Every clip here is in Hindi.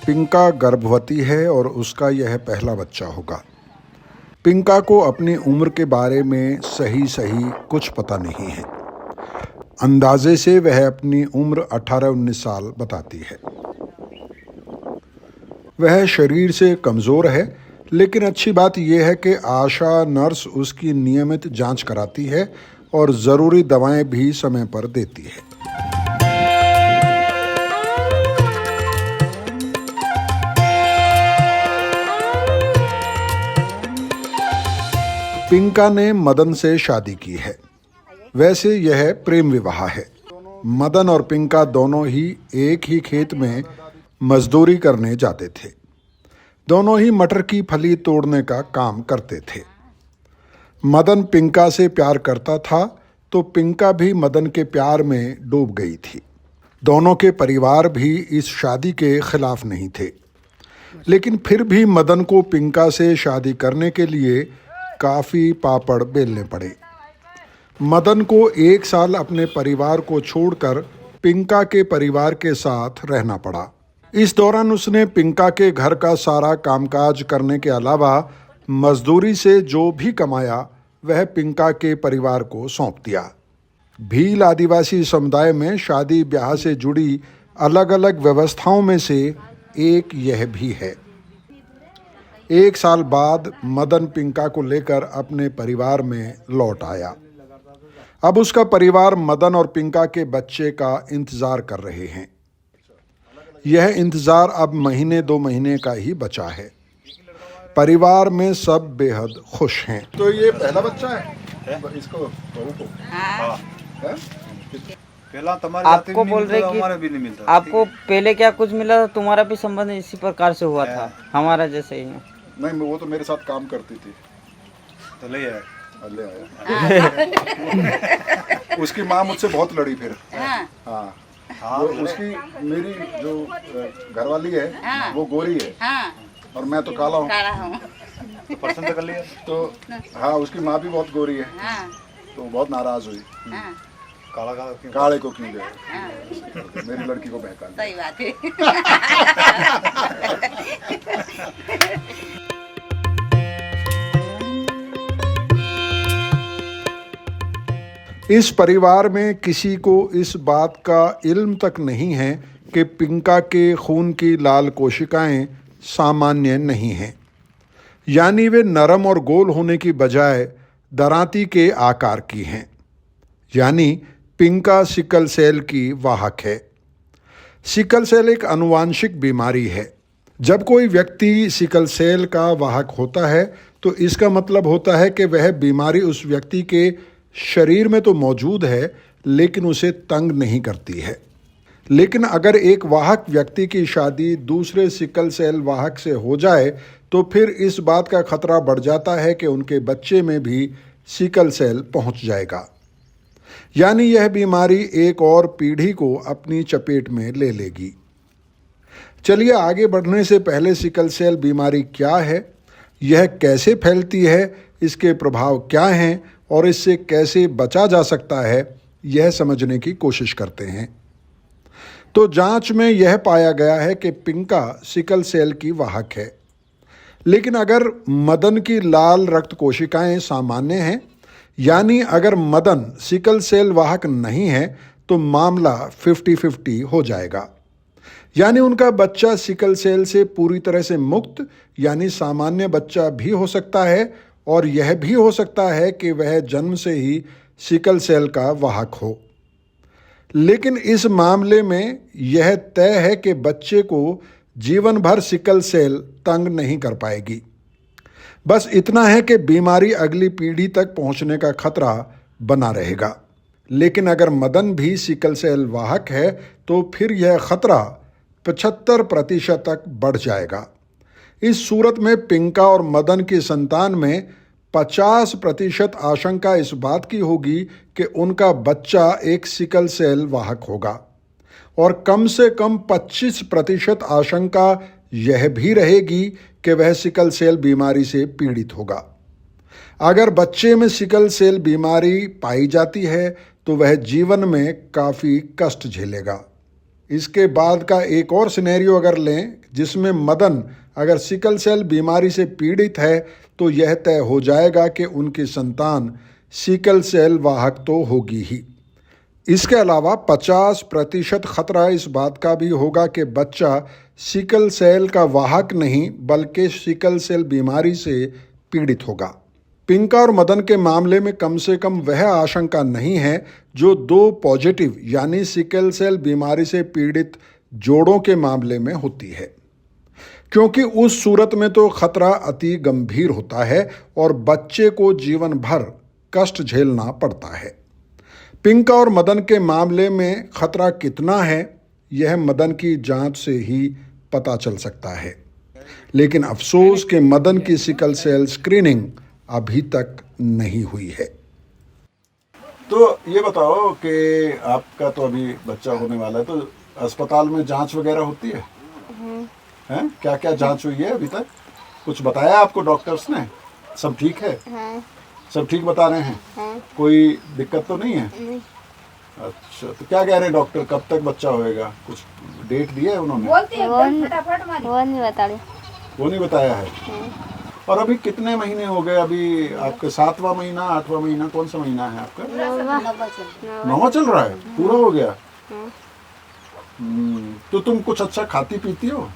पिंका गर्भवती है और उसका यह पहला बच्चा होगा। पिंका को अपनी उम्र के बारे में सही कुछ पता नहीं है। अंदाजे से वह अपनी उम्र 18-19 साल बताती है। वह शरीर से कमज़ोर है, लेकिन अच्छी बात यह है कि आशा नर्स उसकी नियमित जांच कराती है और ज़रूरी दवाएं भी समय पर देती है। पिंका ने मदन से शादी की है। वैसे यह प्रेम विवाह है। मदन और पिंका दोनों ही एक ही खेत में मजदूरी करने जाते थे। दोनों ही मटर की फली तोड़ने का काम करते थे। मदन पिंका से प्यार करता था तो पिंका भी मदन के प्यार में डूब गई थी। दोनों के परिवार भी इस शादी के खिलाफ नहीं थे, लेकिन फिर भी मदन को पिंका से शादी करने के लिए काफ़ी पापड़ बेलने पड़े। मदन को 1 साल अपने परिवार को छोड़कर पिंका के परिवार के साथ रहना पड़ा। इस दौरान उसने पिंका के घर का सारा कामकाज करने के अलावा मजदूरी से जो भी कमाया वह पिंका के परिवार को सौंप दिया। भील आदिवासी समुदाय में शादी ब्याह से जुड़ी अलग अलग व्यवस्थाओं में से एक यह भी है। 1 साल बाद मदन पिंका को लेकर अपने परिवार में लौट आया। अब उसका परिवार मदन और पिंका के बच्चे का इंतजार कर रहे हैं। यह इंतजार अब 1-2 महीने का ही बचा है। परिवार में सब बेहद खुश हैं। तो ये पहला बच्चा है इसको बहू को? हाँ। आपको बोल रहे कि आपको पहले क्या कुछ मिला था, तुम्हारा भी संबंध इसी प्रकार से हुआ था हमारा जैसे ही? नहीं, वो तो मेरे साथ काम करती थी तो ले आया। उसकी माँ मुझसे बहुत लड़ी फिर। हाँ, उसकी मेरी जो घरवाली है वो गोरी है और मैं तो काला हूँ। तो पसंद कर लिया तो हाँ, उसकी माँ भी बहुत गोरी है तो बहुत नाराज हुई। काले को क्यों गए, मेरी लड़की को बहका। सही बात है। इस परिवार में किसी को इस बात का इल्म तक नहीं है कि पिंका के खून की लाल कोशिकाएं सामान्य नहीं हैं, यानी वे नरम और गोल होने की बजाय दरांती के आकार की हैं। यानी पिंका सिकल सेल की वाहक है। सिकल सेल एक आनुवांशिक बीमारी है। जब कोई व्यक्ति सिकल सेल का वाहक होता है तो इसका मतलब होता है कि वह बीमारी उस व्यक्ति के शरीर में तो मौजूद है, लेकिन उसे तंग नहीं करती है। लेकिन अगर एक वाहक व्यक्ति की शादी दूसरे सिकल सेल वाहक से हो जाए तो फिर इस बात का खतरा बढ़ जाता है कि उनके बच्चे में भी सिकल सेल पहुंच जाएगा। यानी यह बीमारी एक और पीढ़ी को अपनी चपेट में ले लेगी। चलिए आगे बढ़ने से पहले सिकल सेल बीमारी क्या है, यह कैसे फैलती है, इसके प्रभाव क्या हैं और इससे कैसे बचा जा सकता है, यह समझने की कोशिश करते हैं। तो जांच में यह पाया गया है कि पिंका सिकल सेल की वाहक है, लेकिन अगर मदन की लाल रक्त कोशिकाएं सामान्य हैं, यानी अगर मदन सिकल सेल वाहक नहीं है तो मामला 50-50 हो जाएगा। यानी उनका बच्चा सिकल सेल से पूरी तरह से मुक्त यानी सामान्य बच्चा भी हो सकता है और यह भी हो सकता है कि वह जन्म से ही सिकल सेल का वाहक हो। लेकिन इस मामले में यह तय है कि बच्चे को जीवन भर सिकल सेल तंग नहीं कर पाएगी। बस इतना है कि बीमारी अगली पीढ़ी तक पहुंचने का खतरा बना रहेगा। लेकिन अगर मदन भी सिकल सेल वाहक है तो फिर यह खतरा 75% तक बढ़ जाएगा। इस सूरत में पिंका और मदन की संतान में 50% आशंका इस बात की होगी कि उनका बच्चा एक सिकल सेल वाहक होगा और कम से कम 25% आशंका यह भी रहेगी कि वह सिकल सेल बीमारी से पीड़ित होगा। अगर बच्चे में सिकल सेल बीमारी पाई जाती है तो वह जीवन में काफ़ी कष्ट झेलेगा। इसके बाद का एक और सिनेरियो अगर लें जिसमें मदन अगर सिकल सेल बीमारी से पीड़ित है तो यह तय हो जाएगा कि उनकी संतान सिकल सेल वाहक तो होगी ही। इसके अलावा 50% खतरा इस बात का भी होगा कि बच्चा सिकल सेल का वाहक नहीं बल्कि सिकल सेल बीमारी से पीड़ित होगा। पिंका और मदन के मामले में कम से कम वह आशंका नहीं है जो 2 पॉजिटिव यानी सिकल सेल बीमारी से पीड़ित जोड़ों के मामले में होती है, क्योंकि उस सूरत में तो खतरा अति गंभीर होता है और बच्चे को जीवन भर कष्ट झेलना पड़ता है। पिंका और मदन के मामले में खतरा कितना है यह मदन की जांच से ही पता चल सकता है, लेकिन अफसोस कि मदन की सिकल सेल स्क्रीनिंग अभी तक नहीं हुई है। तो ये बताओ कि आपका तो अभी बच्चा होने वाला है, तो अस्पताल में जांच वगैरह होती है? हैं? क्या क्या जांच हुई है अभी तक? कुछ बताया आपको डॉक्टर्स ने? सब ठीक है? सब ठीक बता रहे हैं? कोई दिक्कत तो नहीं है? अच्छा, तो क्या कह रहे हैं डॉक्टर, कब तक बच्चा होएगा? कुछ डेट दिया है उन्होंने? वो नहीं बताया है। और अभी कितने महीने हो गए? अभी आपका 7वां महीना, 8वां महीना, कौन सा महीना है आपका? 9वां चल रहा है, पूरा हो गया। तो तुम कुछ अच्छा खाती पीती हो?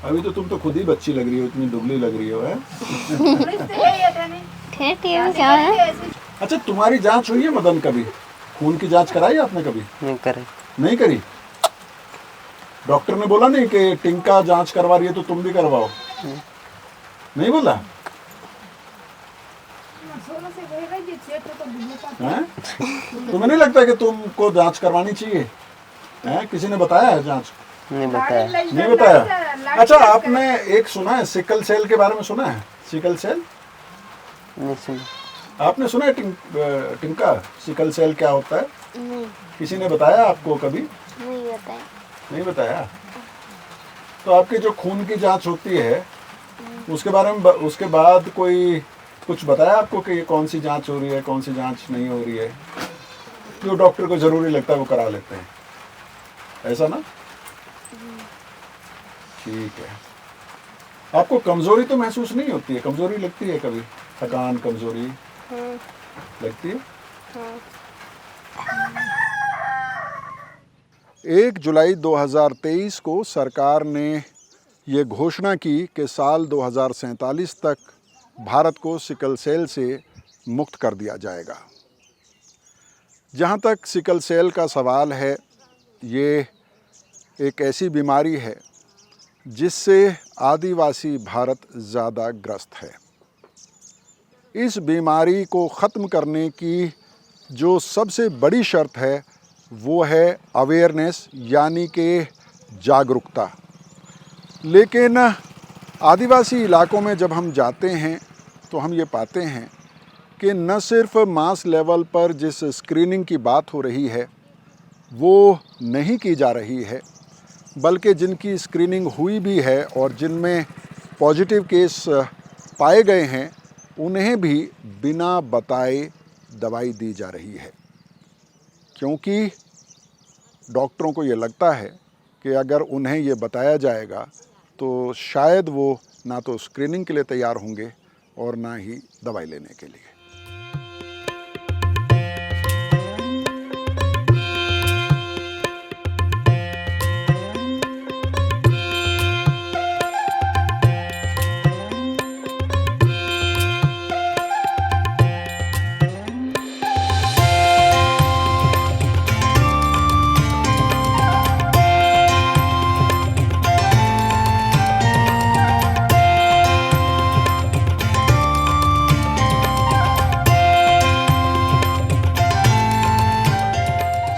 अभी तो तुम तो खुद ही बच्ची लग रही हो, इतनी दुबली लग रही हो है। अच्छा, तुम्हारी जांच हुई है मदन कभी? खून की जांच कराई आपने कभी? नहीं करी? डॉक्टर ने बोला नहीं कि टिंका जांच करवा रही है तो तुम भी करवाओ? नहीं बोला? हैं? तुम्हें नहीं लगता कि तुमको जांच करवानी चाहिए? हैं? किसी ने बताया है जांच? नहीं बताया। नहीं बताया? अच्छा, आपने एक सुना है सिकल सेल के बारे में? सुना है सिकल सेल? नहीं सुना। आपने सुना है टिंका सिकल सेल क्या होता है? नहीं। किसी ने बताया आपको कभी? नहीं बताया। नहीं बताया? तो आपकी जो खून की जांच होती है उसके बारे में उसके बाद कोई कुछ बताया आपको कि ये कौन सी जांच हो रही है, कौन सी जांच नहीं हो रही है? जो डॉक्टर को जरूरी लगता है वो करा लेते हैं, ऐसा ना? ठीक है। आपको कमजोरी तो महसूस नहीं होती है? कमजोरी लगती है कभी? थकान, कमजोरी लगती है? 1 जुलाई 2023 को सरकार ने ये घोषणा की कि साल 2047 तक भारत को सिकल सेल से मुक्त कर दिया जाएगा। जहाँ तक सिकल सेल का सवाल है, ये एक ऐसी बीमारी है जिससे आदिवासी भारत ज़्यादा ग्रस्त है। इस बीमारी को ख़त्म करने की जो सबसे बड़ी शर्त है वो है अवेयरनेस यानी कि जागरूकता। लेकिन आदिवासी इलाकों में जब हम जाते हैं तो हम ये पाते हैं कि न सिर्फ मास लेवल पर जिस स्क्रीनिंग की बात हो रही है वो नहीं की जा रही है, बल्कि जिनकी स्क्रीनिंग हुई भी है और जिनमें पॉजिटिव केस पाए गए हैं उन्हें भी बिना बताए दवाई दी जा रही है, क्योंकि डॉक्टरों को ये लगता है कि अगर उन्हें ये बताया जाएगा तो शायद वो ना तो स्क्रीनिंग के लिए तैयार होंगे और ना ही दवाई लेने के लिए।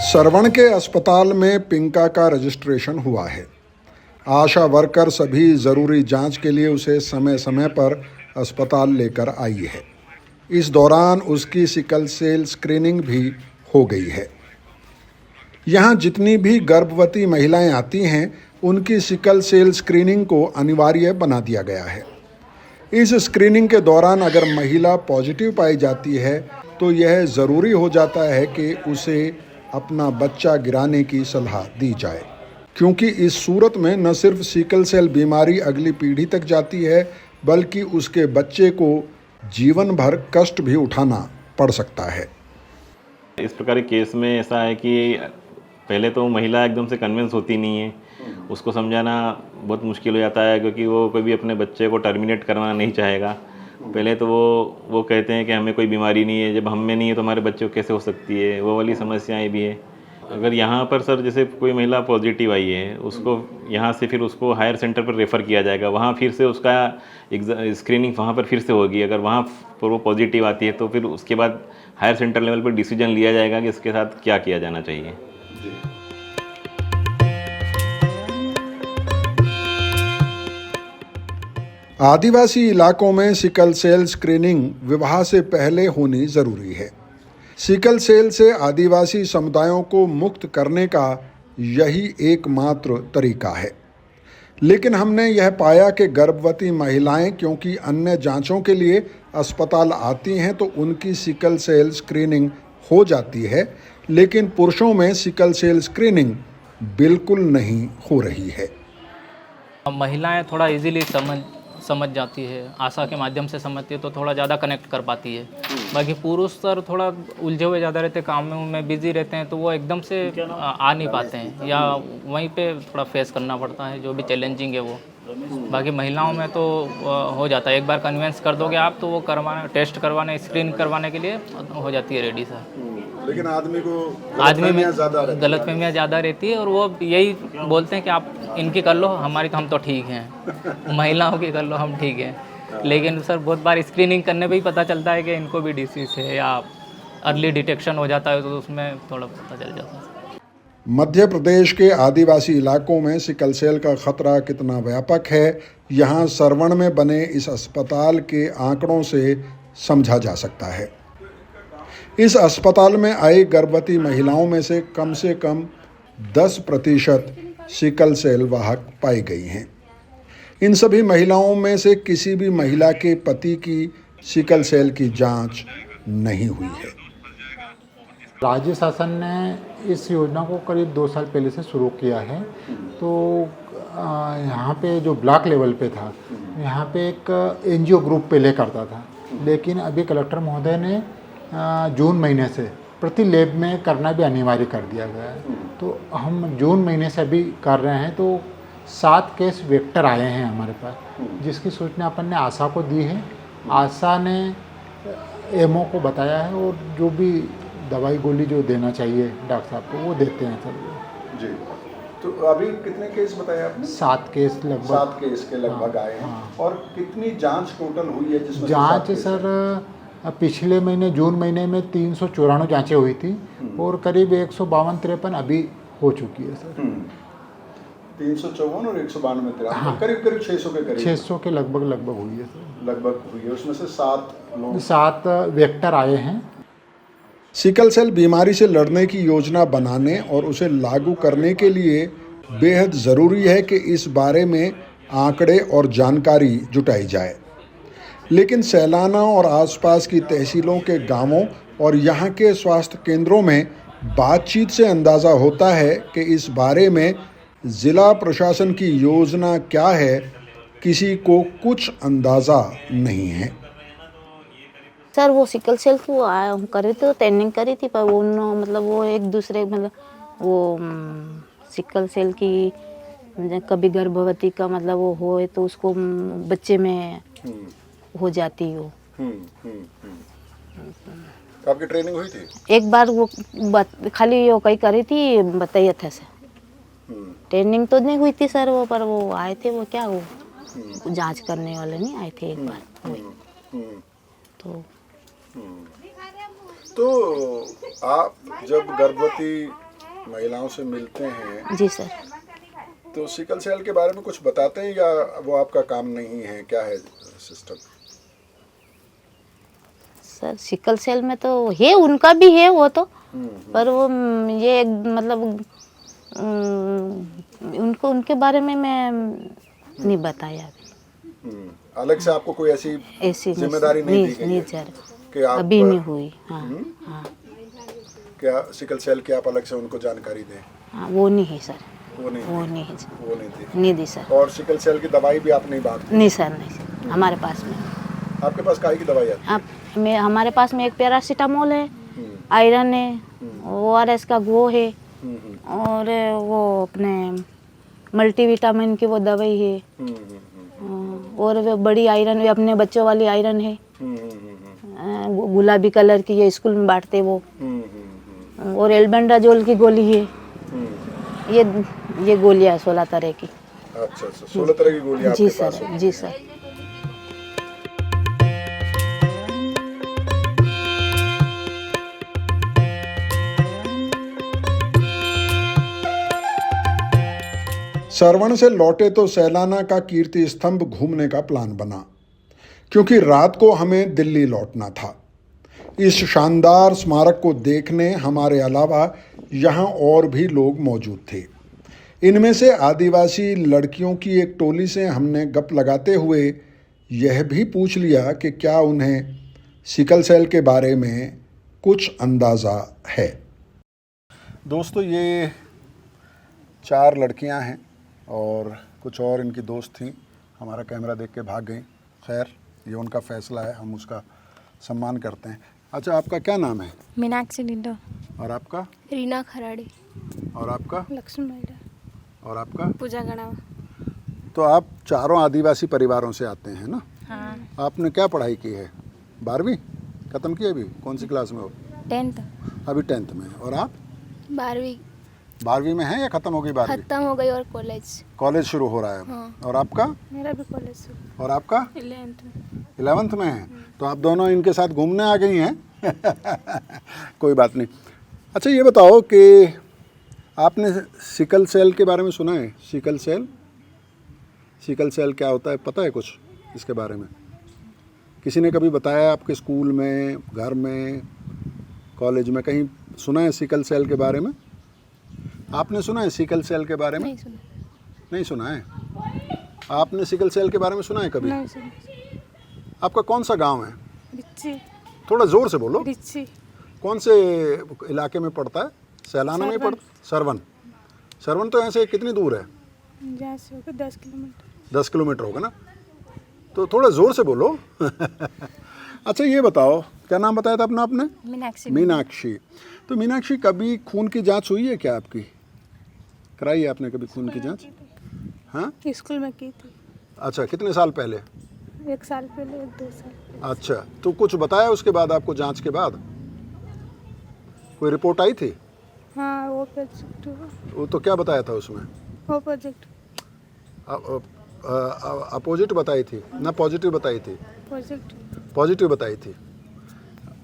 सरवण के अस्पताल में पिंका का रजिस्ट्रेशन हुआ है। आशा वर्कर सभी ज़रूरी जांच के लिए उसे समय समय पर अस्पताल लेकर आई है। इस दौरान उसकी सिकल सेल स्क्रीनिंग भी हो गई है। यहाँ जितनी भी गर्भवती महिलाएं आती हैं उनकी सिकल सेल स्क्रीनिंग को अनिवार्य बना दिया गया है। इस स्क्रीनिंग के दौरान अगर महिला पॉजिटिव पाई जाती है तो यह ज़रूरी हो जाता है कि उसे अपना बच्चा गिराने की सलाह दी जाए। क्योंकि इस सूरत में न सिर्फ सिकल सेल बीमारी अगली पीढ़ी तक जाती है, बल्कि उसके बच्चे को जीवन भर कष्ट भी उठाना पड़ सकता है। इस प्रकार के केस में ऐसा है कि पहले तो महिला एकदम से कन्विंस होती नहीं है, उसको समझाना बहुत मुश्किल हो जाता है, क्योंकि वो कभी अपने बच्चे को टर्मिनेट करवाना नहीं चाहेगा। पहले तो वो कहते हैं कि हमें कोई बीमारी नहीं है, जब हम में नहीं है तो हमारे बच्चे को कैसे हो सकती है, वो वाली समस्याएं भी है। अगर यहाँ पर सर जैसे कोई महिला पॉजिटिव आई है, उसको यहाँ से फिर उसको हायर सेंटर पर रेफ़र किया जाएगा, वहाँ फिर से उसका स्क्रीनिंग वहाँ पर फिर से होगी। अगर वहाँ पर वो पॉजिटिव आती है तो फिर उसके बाद हायर सेंटर लेवल पर डिसीजन लिया जाएगा कि इसके साथ क्या किया जाना चाहिए। आदिवासी इलाकों में सिकल सेल स्क्रीनिंग विवाह से पहले होनी जरूरी है। सिकल सेल से आदिवासी समुदायों को मुक्त करने का यही एकमात्र तरीका है। लेकिन हमने यह पाया कि गर्भवती महिलाएं क्योंकि अन्य जांचों के लिए अस्पताल आती हैं तो उनकी सिकल सेल स्क्रीनिंग हो जाती है, लेकिन पुरुषों में सिकल सेल स्क्रीनिंग बिल्कुल नहीं हो रही है। महिलाएं थोड़ा इजीली समझ जाती है, आशा के माध्यम से समझती है तो थोड़ा ज़्यादा कनेक्ट कर पाती है। बाकी पुरुष सर थोड़ा उलझे हुए ज़्यादा रहते हैं, काम में बिजी रहते हैं, तो वो एकदम से आ नहीं पाते हैं या वहीं पे थोड़ा फेस करना पड़ता है, जो भी चैलेंजिंग है वो। बाकी महिलाओं में तो हो जाता है, एक बार कन्विंस कर दोगे आप तो वो टेस्ट करवाने, स्क्रीन करवाने के लिए हो जाती है रेडी सर। लेकिन आदमी में गलतफहमियाँ ज़्यादा रहती है और वो यही बोलते हैं कि आप इनकी कर लो, हमारी तो हम तो ठीक हैं, महिलाओं की कर लो, हम ठीक हैं। लेकिन सर बहुत बार स्क्रीनिंग करने पे ही पता चलता है कि इनको भी डिसीज़ है या अर्ली डिटेक्शन हो जाता है तो उसमें थोड़ा पता चल जाता है। मध्य प्रदेश के आदिवासी इलाकों में सिकल सेल का खतरा कितना व्यापक है, यहाँ सरवण में बने इस अस्पताल के आंकड़ों से समझा जा सकता है। इस अस्पताल में आई गर्भवती महिलाओं में से कम 10% सिकल सेल वाहक पाई गई हैं। इन सभी महिलाओं में से किसी भी महिला के पति की सिकल सेल की जांच नहीं हुई है। राज्य शासन ने इस योजना को करीब 2 साल पहले से शुरू किया है। तो यहाँ पे जो ब्लॉक लेवल पे था, यहाँ पे एक एनजीओ ग्रुप पहले करता था, लेकिन अभी कलेक्टर महोदय ने जून महीने से प्रति लैब में करना भी अनिवार्य कर दिया गया है। तो हम जून महीने से अभी कर रहे हैं। तो 7 केस वेक्टर आए हैं हमारे पास, जिसकी सूचना अपन ने आशा को दी है। आशा ने एमओ को बताया है और जो भी दवाई गोली जो देना चाहिए डॉक्टर साहब को वो देते हैं सर जी। तो अभी कितने केस बताए आपने? 7 केस लगभग। 7 केस के लगभग आए हैं। और कितनी जांच टोटल हुई है जिसमें? जांच सर पिछले महीने जून महीने में 394 जांचें हुई थी और करीब 152-53 अभी हो चुकी है सर। 354 और 192, हाँ। करीब 600 के करीब, 600 के लगभग हुई है सर। लगभग हुई है। उसमें से 7 वेक्टर आए हैं। सिकल सेल बीमारी से लड़ने की योजना बनाने और उसे लागू करने के लिए बेहद ज़रूरी है कि इस बारे में आंकड़े और जानकारी जुटाई जाए। लेकिन सैलाना और आसपास की तहसीलों के गांवों और यहाँ के स्वास्थ्य केंद्रों में बातचीत से अंदाज़ा होता है कि इस बारे में ज़िला प्रशासन की योजना क्या है, किसी को कुछ अंदाज़ा नहीं है। सर वो सिकल सेल को करी थी, ट्रेनिंग करी थी, पर वो मतलब वो एक दूसरे मतलब वो सिकल सेल की कभी गर्भवती का मतलब वो हो तो उसको बच्चे में हो जाती हो। आपकी ट्रेनिंग हुई थी? एक बार वो खाली वो कहीं करी थी, बताइए था सर। ट्रेनिंग तो नहीं हुई थी सर वो, पर वो आए थे, वो क्या वो जांच करने वाले नहीं आए थे एक बार। तो आप जब गर्भवती महिलाओं से मिलते हैं जी सर, तो सिकल सेल के बारे में कुछ बताते हैं या वो आपका काम नहीं है? क्या है सिस्टम? सर सिकल सेल में तो है, उनका भी है वो तो, पर वो ये मतलब उनको उनके बारे में मैं नहीं बताया अभी। अलग से आपको कोई ऐसी जिम्मेदारी नहीं दी गई है कि आप अभी नहीं हुई। हाँ हाँ, क्या सिकल सेल की आप अलग से उनको जानकारी दें? हाँ वो नहीं है सर, वो नहीं वो नहीं है वो नहीं थी। नहीं दी सर। और सिकल सेल की दवाई भी आप नहीं बांटते? नहीं सर, नहीं सर, हमारे पास में। आपके पास काहे की दवाई आती है? आप में हमारे पास में एक पैरासीटामोल है, आयरन है, ORS का वो है, और वो अपने मल्टीविटामिन की वो दवाई है, और वो बड़ी आयरन, वो अपने बच्चों वाली आयरन है, गुलाबी कलर की, ये स्कूल में बांटते वो, और एल्बेंडाजोल की गोली है। ये गोलियां 16 तरह की। अच्छा अच्छा, 16 तरह की गोली आपके जी पास सर, है। जी सर। सरवण से लौटे तो सैलाना का कीर्ति स्तंभ घूमने का प्लान बना, क्योंकि रात को हमें दिल्ली लौटना था। इस शानदार स्मारक को देखने हमारे अलावा यहाँ और भी लोग मौजूद थे। इनमें से आदिवासी लड़कियों की एक टोली से हमने गप लगाते हुए यह भी पूछ लिया कि क्या उन्हें सिकल सेल के बारे में कुछ अंदाज़ा है। दोस्तों, ये 4 लड़कियां हैं और कुछ और इनकी दोस्त थीं। हमारा कैमरा देख के भाग गई। खैर, ये उनका फैसला है, हम उसका सम्मान करते हैं। अच्छा, आपका क्या नाम है? मीनाक्षी लिंडो। और आपका? रीना खराड़ी। और आपका? लक्ष्मण मैडा। और आपका? पूजा गणावा। तो आप चारों आदिवासी परिवारों से आते हैं ना? हाँ। आपने क्या पढ़ाई की है? 12वीं ख़त्म की अभी? कौन सी क्लास में हो? 10th। अभी 10th में। और आप? 12वीं में हैं या ख़त्म हो गई 12वीं? खत्म हो गई और कॉलेज शुरू हो रहा है। हाँ। और आपका? मेरा भी कॉलेज। और आपका? 11th में। 11th में है। तो आप दोनों इनके साथ घूमने आ गई हैं। कोई बात नहीं। अच्छा, ये बताओ कि आपने सिकल सेल के बारे में सुना है? सिकल सेल क्या होता है, पता है कुछ इसके बारे में? किसी ने कभी बताया आपके स्कूल में, घर में, कॉलेज में, कहीं सुना है सिकल सेल के बारे में? आपने सुना है सिकल सेल के बारे में? नहीं सुना। नहीं सुना है। आपने सिकल सेल के बारे में सुना है कभी? नहीं सुना। आपका कौन सा गांव है? रिच्ची। थोड़ा जोर से बोलो। रिच्ची। कौन से इलाके में पड़ता है? सैलाना में पड़ता? सरवन तो यहाँ से कितनी दूर है? यहाँ से होगा 10 किलोमीटर। 10 किलोमीटर होगा ना? तो थोड़ा जोर से बोलो। अच्छा, ये बताओ, क्या नाम बताया था अपना आपने? मीनाक्षी। तो मीनाक्षी, कभी खून की जांच हुई है क्या आपकी? कराई है आपने कभी खून की जांच? हाँ, स्कूल में की थी। अच्छा, कितने साल पहले? 1 साल पहले, 2 साल पहले। अच्छा, तो कुछ बताया उसके बाद आपको? जांच के बाद कोई रिपोर्ट आई थी? हाँ, वो प्रोजेक्ट हुआ। वो तो क्या बताया था उसमें? वो प्रोजेक्ट अपोजिट बताई थी ना, पॉजिटिव बताई थी? प्रोजेक्ट। पॉजिटिव बताई थी।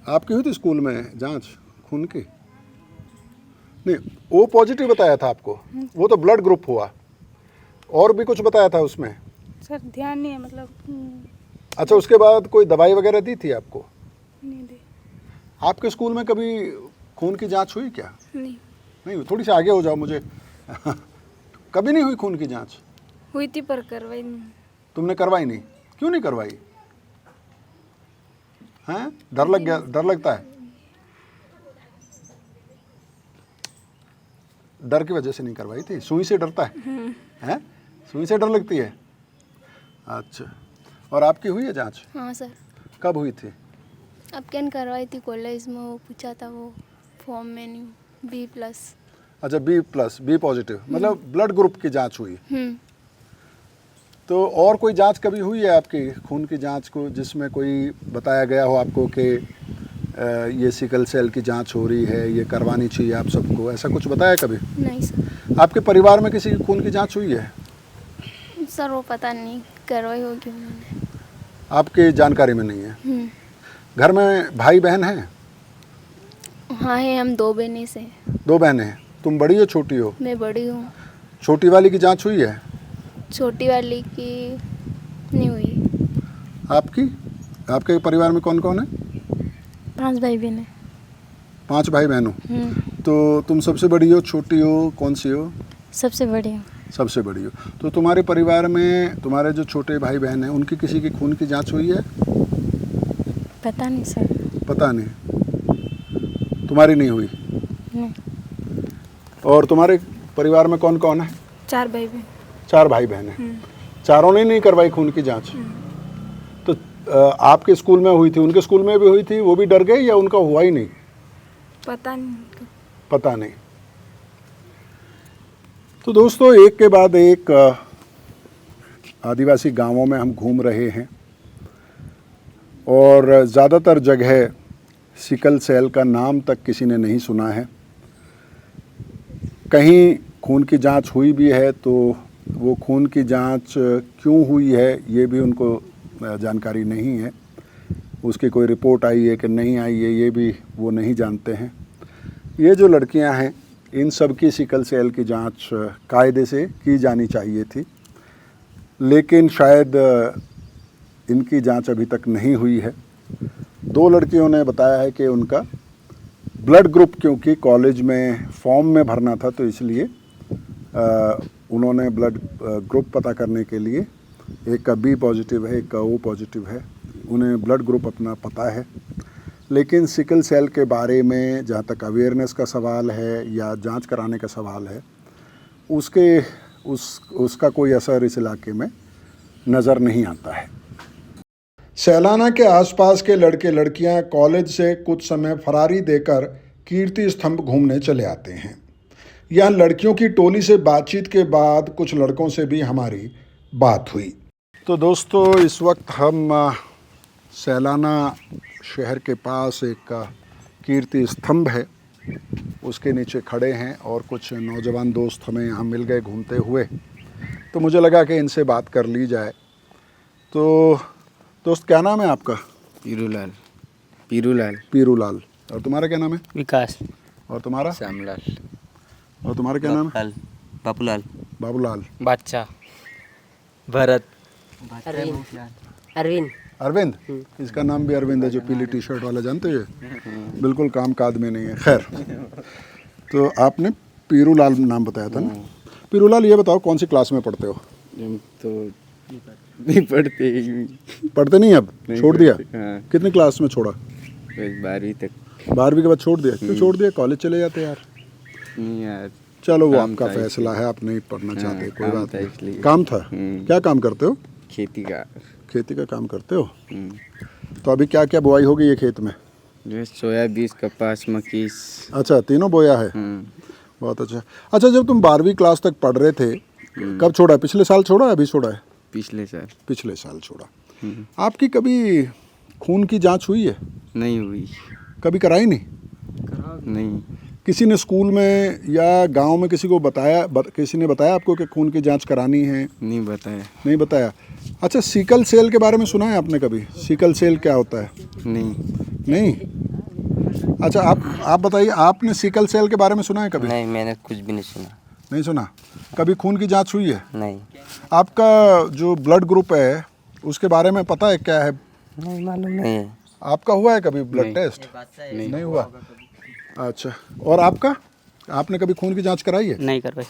आपकी हुई थी स्कूल में जांच खून की? नहीं, वो पॉजिटिव बताया था आपको, वो तो ब्लड ग्रुप हुआ। और भी कुछ बताया था उसमें? सर ध्यान नहीं है, मतलब अच्छा, उसके बाद कोई दवाई वगैरह दी थी आपको? नहीं दी। आपके स्कूल में कभी खून की जांच हुई क्या? नहीं। थोड़ी सी आगे हो जाओ मुझे। कभी नहीं हुई खून की जांच? हुई थी पर करवाई नहीं। तुमने करवाई नहीं? क्यों नहीं करवाई? हैं? डर लग गया? डर लगता है? डर की वजह से नहीं करवाई थी? सुई से डरता है? हैं? सुई से डर लगती है? अच्छा। और आपकी हुई है जांच? हाँ सर। कब हुई थी? अब कैन करवाई थी कॉलेज में, वो पूछा था वो फॉर्म में नहीं, B+। अच्छा, B+ पॉजिटिव, मतलब ब्लड ग्रुप की जांच हुई। तो और कोई जांच कभी हुई है आपकी खून की जांच को, जिसमें कोई बताया गया हो आपको कि ये सिकल सेल की जांच हो रही है, ये करवानी चाहिए आप सबको, ऐसा कुछ बताया कभी? नहीं सर। आपके परिवार में किसी की खून की जांच हुई है? सर वो पता नहीं, करवाई होगी उन्होंने। आपकी जानकारी में नहीं है? घर में भाई बहन हैं? हाँ है, हम 2 बहनें से। 2 बहनें हैं। तुम बड़ी हो छोटी हो? मैं बड़ी हूँ। छोटी वाली की जांच हुई है? छोटी वाली की नहीं हुई। आपके परिवार में कौन कौन है? 5 भाई बहन हैं। 5 भाई बहन हो। तो तुम सबसे बड़ी हो, छोटी हो, कौन सी हो? सबसे बड़ी हूँ। सबसे बड़ी हो। तो तुम्हारे परिवार में तुम्हारे जो छोटे भाई बहन हैं, उनकी किसी की खून की जांच हुई है? पता नहीं सर। पता नहीं, तुम्हारी नहीं हुई? नहीं। और तुम्हारे परिवार में कौन कौन है? 4 भाई बहन। 4 भाई बहन हैं। चारों ने नहीं करवाई खून की जांच? तो आपके स्कूल में हुई थी, उनके स्कूल में भी हुई थी, वो भी डर गए या उनका हुआ ही नहीं? पता नहीं। पता नहीं। तो दोस्तों, एक के बाद एक आदिवासी गांवों में हम घूम रहे हैं और ज़्यादातर जगह सिकल सेल का नाम तक किसी ने नहीं सुना है। कहीं खून की जांच हुई भी है तो वो खून की जांच क्यों हुई है ये भी उनको जानकारी नहीं है। उसकी कोई रिपोर्ट आई है कि नहीं आई है ये भी वो नहीं जानते हैं। ये जो लड़कियां हैं इन सब की सिकल सेल की जांच कायदे से की जानी चाहिए थी, लेकिन शायद इनकी जांच अभी तक नहीं हुई है। 2 लड़कियों ने बताया है कि उनका ब्लड ग्रुप, क्योंकि कॉलेज में फॉर्म में भरना था तो इसलिए उन्होंने ब्लड ग्रुप पता करने के लिए, एक का बी पॉजिटिव है, एक का ओ पॉजिटिव है, उन्हें ब्लड ग्रुप अपना पता है। लेकिन सिकल सेल के बारे में जहाँ तक अवेयरनेस का सवाल है या जांच कराने का सवाल है, उसका कोई असर इस इलाके में नज़र नहीं आता है। सैलाना के आसपास के लड़के लड़कियां कॉलेज से कुछ समय फरारी देकर कीर्ति स्तंभ घूमने चले आते हैं। यहाँ लड़कियों की टोली से बातचीत के बाद कुछ लड़कों से भी हमारी बात हुई। तो दोस्तों, इस वक्त हम सैलाना शहर के पास एक कीर्ति स्तंभ है, उसके नीचे खड़े हैं और कुछ नौजवान दोस्त हमें यहाँ मिल गए घूमते हुए, तो मुझे लगा कि इनसे बात कर ली जाए। तो दोस्त, क्या नाम है आपका? पीरूलाल। पीरूलाल। पीरूलाल। और तुम्हारा क्या नाम है? विकास। और तुम्हारा? श्यामलाल। और तुम्हारा क्या नाम है? बाबूलाल। बाबूलाल। बादशाह। भरत। अरविंद। अरविंद। इसका नाम भी अरविंद है, जो पीली टी शर्ट वाला, जानते हो ये? बिल्कुल काम का आदमी नहीं है। खैर, तो आपने पीरूलाल नाम बताया था ना? पीरूलाल, ये बताओ कौन सी क्लास में पढ़ते हो? तो नहीं पढ़ते। पढ़ते नहीं अब? छोड़ दिया? हाँ। कितनी क्लास में छोड़ा? 12वीं तक। 12वीं के बाद छोड़ दिया? क्यों छोड़ दिया? कॉलेज चले जाते यार। नहीं यार, चलो, वो काम आपका था फैसला है, आप नहीं पढ़ना चाहते, कोई काम बात था नहीं। इसलिए। काम था? क्या काम करते हो? खेती का। खेती का काम करते हो? तो अभी क्या क्या बुआई होगी ये खेत में? जो सोया बीज, कपास, मकीस। अच्छा, तीनों बोया है। बहुत अच्छा। अच्छा, जब तुम 12वीं क्लास तक पढ़ रहे थे, कब छोड़ा? पिछले साल छोड़ा, अभी छोड़ा है? पिछले साल। पिछले साल छोड़ा। आपकी कभी खून की जांच हुई है? नहीं हुई। कभी कराई नहीं? नहीं। किसी ने स्कूल में या गांव में किसी को बताया, किसी ने बताया आपको कि खून की जांच करानी है? नहीं बताया। नहीं बताया। अच्छा, सिकल सेल के बारे में सुना है आपने कभी? सिकल सेल क्या होता है? नहीं। नहीं? अच्छा, आप बताइए, आपने सिकल सेल के बारे में सुना है कभी? नहीं, मैंने कुछ भी नहीं सुना। नहीं सुना? कभी खून की जांच हुई है? नहीं। आपका जो ब्लड ग्रुप है उसके बारे में पता है क्या है? नहीं मालूम नहीं है। आपका हुआ है कभी ब्लड टेस्ट? नहीं हुआ। अच्छा, और आपका? आपने कभी खून की जांच कराई है? नहीं करवाई।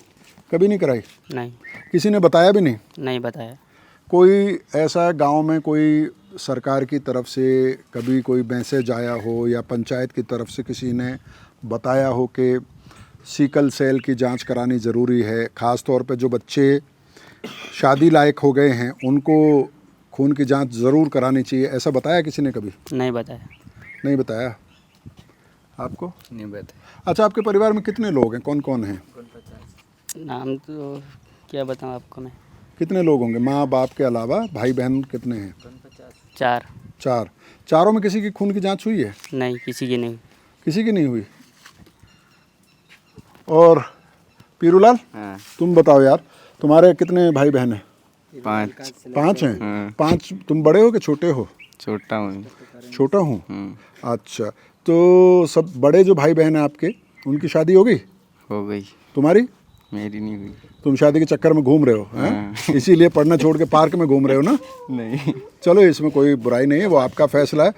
कभी नहीं कराई? नहीं। किसी ने बताया भी नहीं? नहीं बताया। कोई ऐसा गांव में कोई सरकार की तरफ से कभी कोई मैसेज आया हो या पंचायत की तरफ से किसी ने बताया हो कि सिकल सेल की जांच करानी ज़रूरी है, ख़ास तौर पे जो बच्चे शादी लायक हो गए हैं उनको खून की जांच ज़रूर करानी चाहिए, ऐसा बताया किसी ने कभी? नहीं बताया। नहीं बताया। आपको? नहीं बताया। अच्छा, आपके परिवार में कितने लोग हैं, कौन कौन हैं? नाम तो क्या बताऊँ आपको मैं। कितने लोग होंगे माँ बाप के अलावा? भाई बहन कितने हैं? 4। 4। चारों में किसी की खून की जांच हुई है? नहीं, किसी की नहीं। किसी की नहीं हुई। और पीरूलाल, हाँ। तुम बताओ यार, तुम्हारे कितने भाई बहन हैं? 5। 5 हैं? हाँ। 5। तुम बड़े हो कि छोटे हो? छोटा हूँ। छोटा हूँ। अच्छा, तो सब बड़े जो भाई बहन हैं आपके, उनकी शादी हो गई? हो गई। तुम्हारी? मेरी नहीं हुई। तुम शादी के चक्कर में घूम रहे हो हैं? इसीलिए पढ़ना छोड़ के पार्क में घूम रहे हो ना? नहीं। चलो, इसमें कोई बुराई नहीं है, वो आपका फैसला है।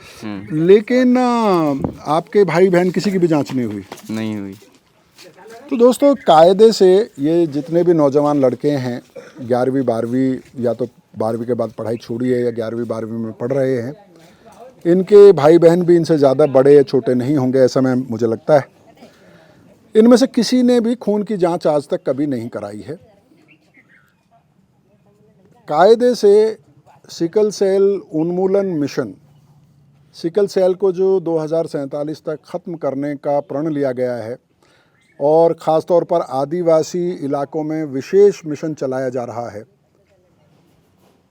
लेकिन आपके भाई बहन किसी की भी जांच नहीं हुई? नहीं हुई। तो दोस्तों, कायदे से ये जितने भी नौजवान लड़के हैं 11वीं 12वीं, या तो 12वीं के बाद पढ़ाई छोड़ी है या 11वीं 12वीं में पढ़ रहे हैं, इनके भाई बहन भी इनसे ज़्यादा बड़े या छोटे नहीं होंगे, ऐसा मुझे लगता है। इनमें से किसी ने भी खून की जांच आज तक कभी नहीं कराई है। कायदे से सिकल सेल उन्मूलन मिशन, सिकल सेल को जो 2047 तक ख़त्म करने का प्रण लिया गया है और ख़ास तौर पर आदिवासी इलाकों में विशेष मिशन चलाया जा रहा है,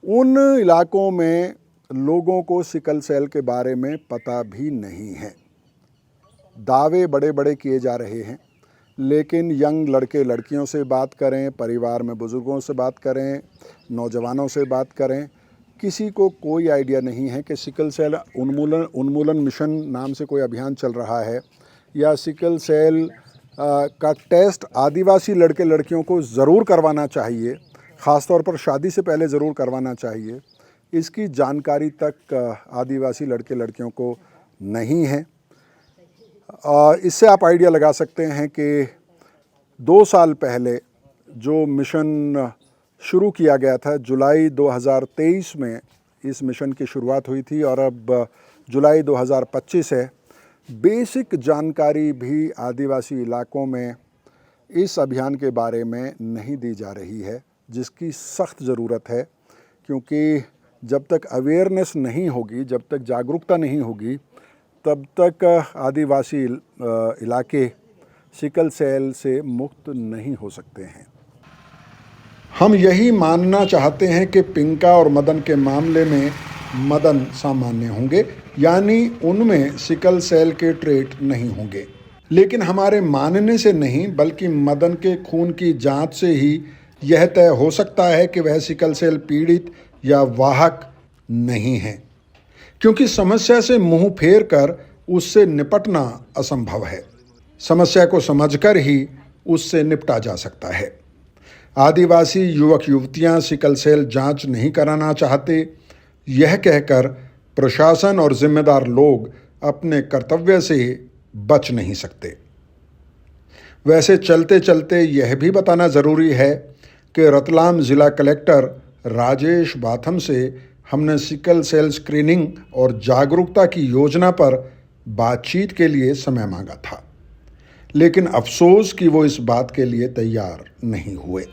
उन इलाकों में लोगों को सिकल सेल के बारे में पता भी नहीं है। दावे बड़े बड़े किए जा रहे हैं, लेकिन यंग लड़के लड़कियों से बात करें, परिवार में बुज़ुर्गों से बात करें, नौजवानों से बात करें, किसी को कोई आइडिया नहीं है कि सिकल सेल उन्मूलन मिशन नाम से कोई अभियान चल रहा है या सिकल सेल का टेस्ट आदिवासी लड़के लड़कियों को ज़रूर करवाना चाहिए, ख़ास तौर पर शादी से पहले ज़रूर करवाना चाहिए। इसकी जानकारी तक आदिवासी लड़के लड़कियों को नहीं है। इससे आप आइडिया लगा सकते हैं कि 2 साल पहले जो मिशन शुरू किया गया था, जुलाई 2023 में इस मिशन की शुरुआत हुई थी और अब जुलाई 2025 है। बेसिक जानकारी भी आदिवासी इलाकों में इस अभियान के बारे में नहीं दी जा रही है, जिसकी सख्त ज़रूरत है, क्योंकि जब तक अवेयरनेस नहीं होगी, जब तक जागरूकता नहीं होगी, तब तक आदिवासी इलाके सिकल सेल से मुक्त नहीं हो सकते हैं। हम यही मानना चाहते हैं कि पिंका और मदन के मामले में मदन सामान्य होंगे, यानी उनमें सिकल सेल के ट्रेट नहीं होंगे। लेकिन हमारे मानने से नहीं, बल्कि मदन के खून की जांच से ही यह तय हो सकता है कि वह सिकल सेल पीड़ित या वाहक नहीं है, क्योंकि समस्या से मुंह फेर कर उससे निपटना असंभव है। समस्या को समझकर ही उससे निपटा जा सकता है। आदिवासी युवक युवतियां सिकल सेल जांच नहीं कराना चाहते, यह कहकर प्रशासन और जिम्मेदार लोग अपने कर्तव्य से बच नहीं सकते। वैसे चलते चलते यह भी बताना ज़रूरी है कि रतलाम ज़िला कलेक्टर राजेश बाथम से हमने सिकल सेल स्क्रीनिंग और जागरूकता की योजना पर बातचीत के लिए समय मांगा था, लेकिन अफसोस कि वो इस बात के लिए तैयार नहीं हुए।